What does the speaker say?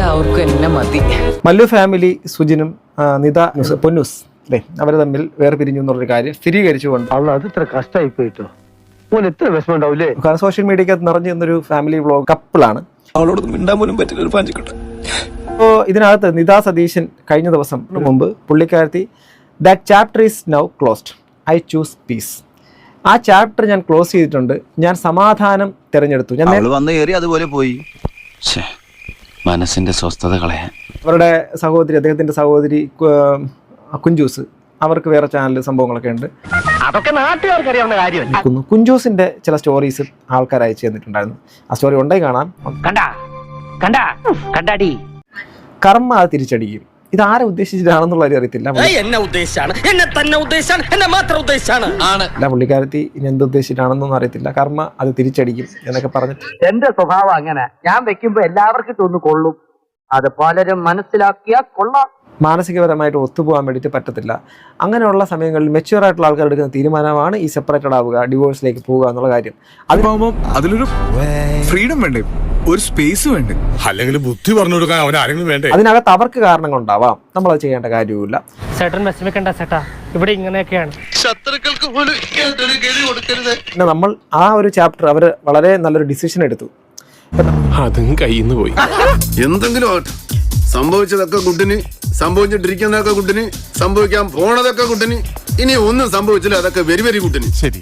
എല്ലാവർക്കും എന്നെ മതി. മല്ലു ഫാമിലി സുജിനും നിത പൊന്നൂസ് അല്ലേ അവർ തമ്മിൽ വേറെ പിരിഞ്ഞു എന്നുള്ളൊരു കാര്യം സ്ഥിരീകരിച്ചുകൊണ്ട് അത് ഇത്ര കഷ്ടമായി പോയിട്ടോ ഓൻ എത്ര വിഷമം ഉണ്ടാവില്ലേ. സോഷ്യൽ മീഡിയക്കകത്ത് നിറഞ്ഞു നിന്നൊരു ഫാമിലി വ്ളോഗ് കപ്പിളാണ്. അവളോട് മിണ്ടാൻ പോലും പറ്റില്ല ഒരു പാഞ്ചിക്കട്ടെ. അപ്പോൾ ഇതിനകത്ത് നിതാ സതീശൻ കഴിഞ്ഞ ദിവസം മുമ്പ് പുള്ളിക്കാരത്തി that chapter is now closed, I choose peace. ആ ചാപ്റ്റർ ഞാൻ ക്ലോസ് ചെയ്തിട്ടുണ്ട്, ഞാൻ സമാധാനം തിരഞ്ഞെടുത്തു. ഞാൻ വന്ന് കയറി അതുപോലെ പോയി. മനസ്സിന്റെ സ്വസ്ഥത കളയാൻ അവരുടെ സഹോദരി, അദ്ദേഹത്തിന്റെ സഹോദരി കുഞ്ചൂസ്, അവർക്ക് വേറെ ചാനൽ സംഭവങ്ങളൊക്കെ ഉണ്ട്. അതൊക്കെ നാട്ടുകാർക്ക് അറിയാവുന്ന കാര്യം. കുഞ്ചൂസിന്റെ ചില സ്റ്റോറീസ് ആൾക്കാർ അയച്ചു തന്നിട്ടുണ്ടായിരുന്നു. ആ സ്റ്റോറി ഉണ്ടെങ്കിൽ കാണാം. കണ്ടാടി കർമ്മ അത് തിരിച്ചടിക്കും. ഇത് ആരെ ഉദ്ദേശിച്ചിട്ടാണെന്നുള്ള കാര്യം അറിയത്തില്ല. അല്ല പുള്ളിക്കാരത്തി ഇനി എന്ത് ഉദ്ദേശിച്ചിട്ടാണെന്നൊന്നും അറിയത്തില്ല. കർമ്മ അത് തിരിച്ചടിക്കും എന്നൊക്കെ പറഞ്ഞിട്ട് എന്റെ സ്വഭാവം അങ്ങനെ, ഞാൻ വെക്കുമ്പോ എല്ലാവർക്കും ഇട്ടൊന്ന് കൊള്ളും. അത് പലരും മനസ്സിലാക്കിയാ കൊള്ളാം. മാനസികപരമായിട്ട് ഒത്തുപോകാൻ വേണ്ടിയിട്ട് പറ്റത്തില്ല. അങ്ങനെയുള്ള സമയങ്ങളിൽ മെച്യൂർ ആയിട്ടുള്ള ആൾക്കാർ എടുക്കുന്ന തീരുമാനമാണ് ഈ സെപ്പറേറ്റഡ് ആവുക, ഡിവോഴ്സിലേക്ക് പോവുക എന്നുള്ള കാര്യം. അതിലൊരു ഫ്രീഡം വേണ്ടേ, ഒരു സ്പേസ് വേണ്ടേ, അല്ലെങ്കിൽ ബുദ്ധി പറഞ്ഞു കൊടുക്കാൻ അവൻ ആരെങ്കിലും വേണ്ടേ. അതിനകത്ത് അവർക്ക് കാരണങ്ങളുണ്ടാവാം, നമ്മളത് ചെയ്യേണ്ട കാര്യമില്ല. ചേട്ടൻ വിഷമിക്കണ്ട ചേട്ടാ, ഇവിടെ ഇങ്ങനെയൊക്കെയാണ്. ശത്രുക്കൾക്ക് പോലും കൊടുക്കരുത്. പിന്നെ നമ്മൾ ആ ഒരു ചാപ്റ്റർ അവർ വളരെ നല്ലൊരു ഡിസിഷൻ എടുത്തു. അതും കയ്യിന്ന് പോയി. എന്തെങ്കിലും ആവട്ടെ, സംഭവിച്ചതൊക്കെ കുട്ടിന്, സംഭവിച്ചിട്ടിരിക്കുന്നതൊക്കെ കുട്ടിന്, സംഭവിക്കാൻ പോണതൊക്കെ കുട്ടിന്, ഇനി ഒന്നും സംഭവിച്ചില്ല അതൊക്കെ വെരി വെരി കുട്ടിന്. ശരി.